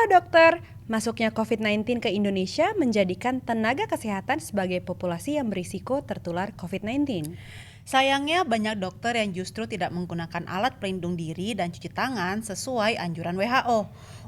Halo dokter, masuknya COVID-19 ke Indonesia menjadikan tenaga kesehatan sebagai populasi yang berisiko tertular COVID-19. Sayangnya banyak dokter yang justru tidak menggunakan alat pelindung diri dan cuci tangan sesuai anjuran WHO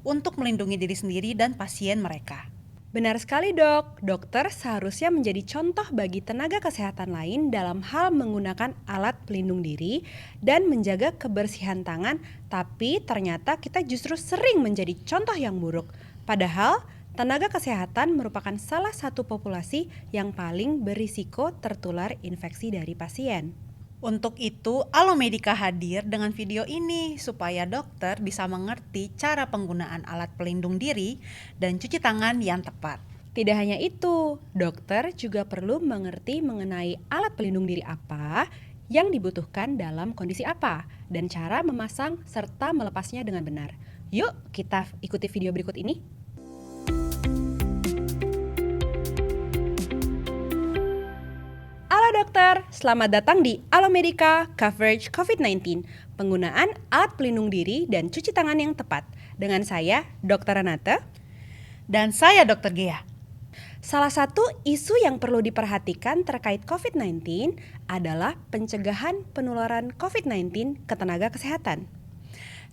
untuk melindungi diri sendiri dan pasien mereka. Benar sekali dok, dokter seharusnya menjadi contoh bagi tenaga kesehatan lain dalam hal menggunakan alat pelindung diri dan menjaga kebersihan tangan, tapi ternyata kita justru sering menjadi contoh yang buruk. Padahal, tenaga kesehatan merupakan salah satu populasi yang paling berisiko tertular infeksi dari pasien. Untuk itu, Alomedica hadir dengan video ini supaya dokter bisa mengerti cara penggunaan alat pelindung diri dan cuci tangan yang tepat. Tidak hanya itu, dokter juga perlu mengerti mengenai alat pelindung diri apa yang dibutuhkan dalam kondisi apa dan cara memasang serta melepasnya dengan benar. Yuk, kita ikuti video berikut ini. Halo dokter, selamat datang di Alomedica Coverage COVID-19, penggunaan alat pelindung diri dan cuci tangan yang tepat. Dengan saya, Dr. Renata. Dan saya Dr. Gea. Salah satu isu yang perlu diperhatikan terkait COVID-19 adalah pencegahan penularan COVID-19 ke tenaga kesehatan.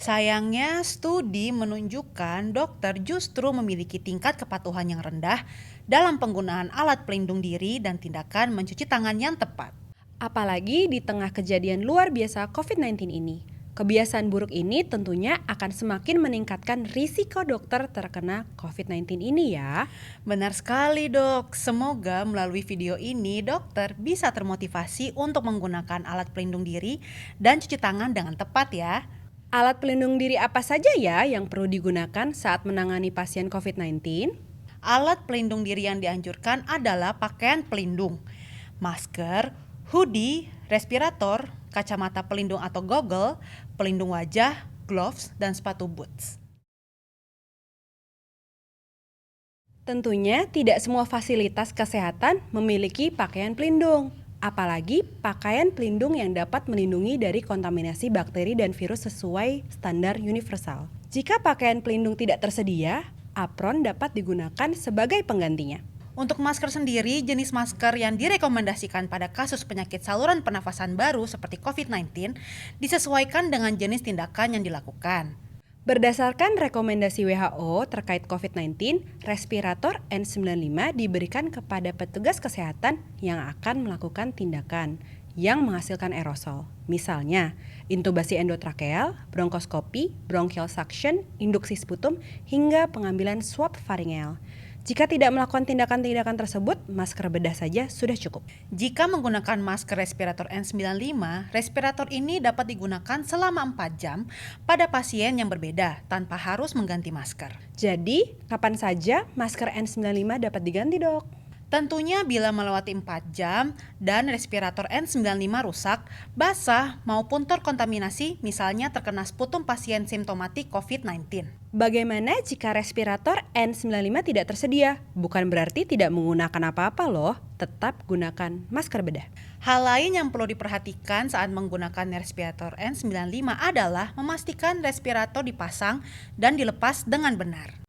Sayangnya, studi menunjukkan dokter justru memiliki tingkat kepatuhan yang rendah dalam penggunaan alat pelindung diri dan tindakan mencuci tangan yang tepat. Apalagi di tengah kejadian luar biasa COVID-19 ini. Kebiasaan buruk ini tentunya akan semakin meningkatkan risiko dokter terkena COVID-19 ini ya. Benar sekali dok, semoga melalui video ini dokter bisa termotivasi untuk menggunakan alat pelindung diri dan cuci tangan dengan tepat ya. Alat pelindung diri apa saja ya yang perlu digunakan saat menangani pasien COVID-19? Alat pelindung diri yang dianjurkan adalah pakaian pelindung, masker, hoodie, respirator, kacamata pelindung atau goggle, pelindung wajah, gloves, dan sepatu boots. Tentunya tidak semua fasilitas kesehatan memiliki pakaian pelindung. Apalagi pakaian pelindung yang dapat melindungi dari kontaminasi bakteri dan virus sesuai standar universal. Jika pakaian pelindung tidak tersedia, apron dapat digunakan sebagai penggantinya. Untuk masker sendiri, jenis masker yang direkomendasikan pada kasus penyakit saluran pernafasan baru seperti COVID-19 disesuaikan dengan jenis tindakan yang dilakukan. Berdasarkan rekomendasi WHO terkait COVID-19, respirator N95 diberikan kepada petugas kesehatan yang akan melakukan tindakan yang menghasilkan aerosol. Misalnya, intubasi endotrakeal, bronkoskopi, bronchial suction, induksi sputum, hingga pengambilan swab faringeal. Jika tidak melakukan tindakan-tindakan tersebut, masker bedah saja sudah cukup. Jika menggunakan masker respirator N95, respirator ini dapat digunakan selama 4 jam pada pasien yang berbeda tanpa harus mengganti masker. Jadi, kapan saja masker N95 dapat diganti, dok? Tentunya bila melewati 4 jam dan respirator N95 rusak, basah maupun terkontaminasi, misalnya terkena sputum pasien simptomatik COVID-19. Bagaimana jika respirator N95 tidak tersedia? Bukan berarti tidak menggunakan apa-apa loh, tetap gunakan masker bedah. Hal lain yang perlu diperhatikan saat menggunakan respirator N95 adalah memastikan respirator dipasang dan dilepas dengan benar.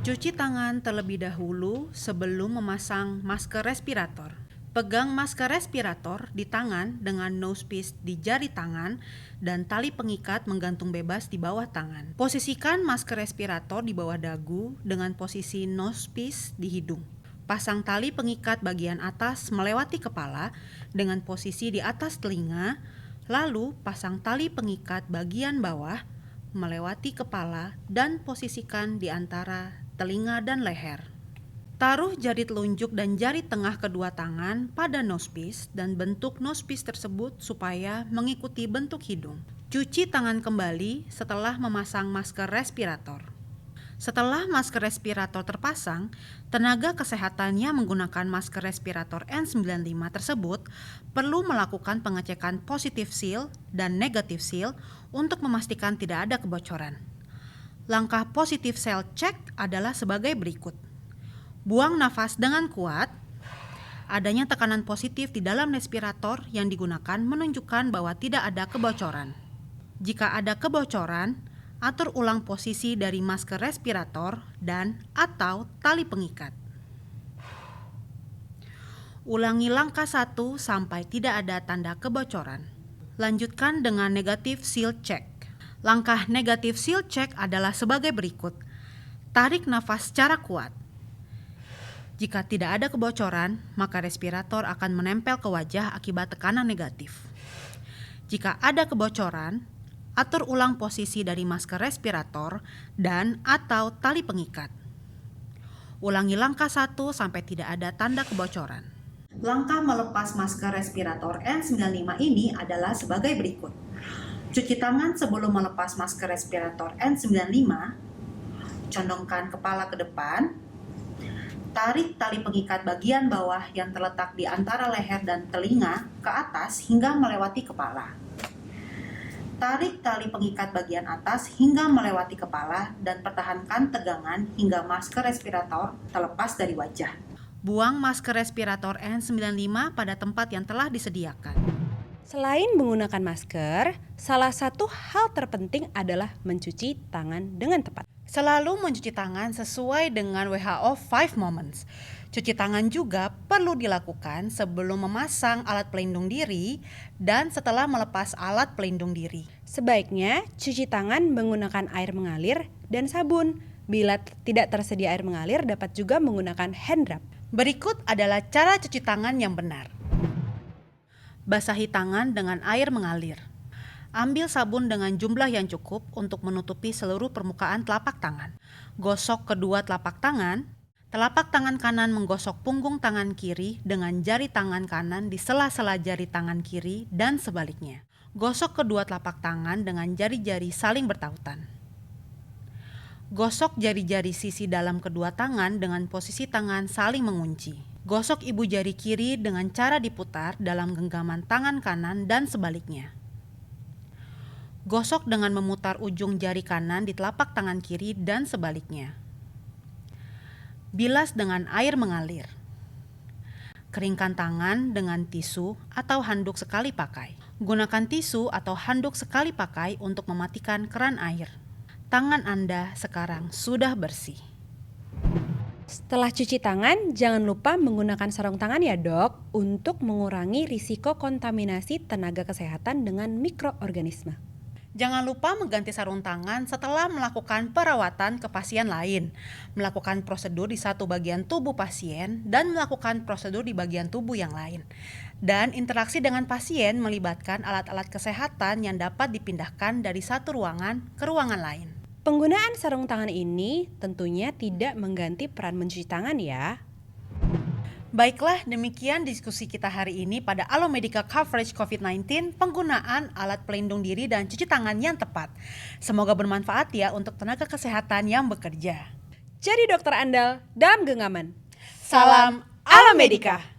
Cuci tangan terlebih dahulu sebelum memasang masker respirator. Pegang masker respirator di tangan dengan nosepiece di jari tangan dan tali pengikat menggantung bebas di bawah tangan. Posisikan masker respirator di bawah dagu dengan posisi nosepiece di hidung. Pasang tali pengikat bagian atas melewati kepala dengan posisi di atas telinga, lalu pasang tali pengikat bagian bawah melewati kepala dan posisikan di antara telinga dan leher. Taruh jari telunjuk dan jari tengah kedua tangan pada nosepiece dan bentuk nosepiece tersebut supaya mengikuti bentuk hidung. Cuci tangan kembali setelah memasang masker respirator. Setelah masker respirator terpasang, tenaga kesehatan yang menggunakan masker respirator N95 tersebut perlu melakukan pengecekan positive seal dan negative seal untuk memastikan tidak ada kebocoran. Langkah positive seal check adalah sebagai berikut. Buang nafas dengan kuat. Adanya tekanan positif di dalam respirator yang digunakan menunjukkan bahwa tidak ada kebocoran. Jika ada kebocoran, Atur ulang posisi dari masker respirator dan atau tali pengikat. Ulangi langkah 1 sampai tidak ada tanda kebocoran. Lanjutkan dengan negative seal check. Langkah negative seal check adalah sebagai berikut. Tarik nafas secara kuat. Jika tidak ada kebocoran, maka respirator akan menempel ke wajah akibat tekanan negatif. Jika ada kebocoran, atur ulang posisi dari masker respirator dan atau tali pengikat. Ulangi langkah 1 sampai tidak ada tanda kebocoran. Langkah melepas masker respirator N95 ini adalah sebagai berikut. Cuci tangan sebelum melepas masker respirator N95. Condongkan kepala ke depan. Tarik tali pengikat bagian bawah yang terletak di antara leher dan telinga ke atas hingga melewati kepala. Tarik tali pengikat bagian atas hingga melewati kepala dan pertahankan tegangan hingga masker respirator terlepas dari wajah. Buang masker respirator N95 pada tempat yang telah disediakan. Selain menggunakan masker, salah satu hal terpenting adalah mencuci tangan dengan tepat. Selalu mencuci tangan sesuai dengan WHO 5 Moments. Cuci tangan juga perlu dilakukan sebelum memasang alat pelindung diri dan setelah melepas alat pelindung diri. Sebaiknya cuci tangan menggunakan air mengalir dan sabun. Bila tidak tersedia air mengalir, dapat juga menggunakan hand rub. Berikut adalah cara cuci tangan yang benar. Basahi tangan dengan air mengalir. Ambil sabun dengan jumlah yang cukup untuk menutupi seluruh permukaan telapak tangan. Gosok kedua telapak tangan. Telapak tangan kanan menggosok punggung tangan kiri dengan jari tangan kanan di sela-sela jari tangan kiri dan sebaliknya. Gosok kedua telapak tangan dengan jari-jari saling bertautan. Gosok jari-jari sisi dalam kedua tangan dengan posisi tangan saling mengunci. Gosok ibu jari kiri dengan cara diputar dalam genggaman tangan kanan dan sebaliknya. Gosok dengan memutar ujung jari kanan di telapak tangan kiri dan sebaliknya. Bilas dengan air mengalir. Keringkan tangan dengan tisu atau handuk sekali pakai. Gunakan tisu atau handuk sekali pakai untuk mematikan keran air. Tangan Anda sekarang sudah bersih. Setelah cuci tangan, jangan lupa menggunakan sarung tangan ya dok, untuk mengurangi risiko kontaminasi tenaga kesehatan dengan mikroorganisme. Jangan lupa mengganti sarung tangan setelah melakukan perawatan ke pasien lain, melakukan prosedur di satu bagian tubuh pasien, dan melakukan prosedur di bagian tubuh yang lain. Dan interaksi dengan pasien melibatkan alat-alat kesehatan yang dapat dipindahkan dari satu ruangan ke ruangan lain. Penggunaan sarung tangan ini tentunya tidak mengganti peran mencuci tangan ya. Baiklah, demikian diskusi kita hari ini pada Alomedica Coverage COVID-19, penggunaan alat pelindung diri dan cuci tangan yang tepat. Semoga bermanfaat ya untuk tenaga kesehatan yang bekerja. Jadi dokter andal dalam genggaman. Salam Alomedica.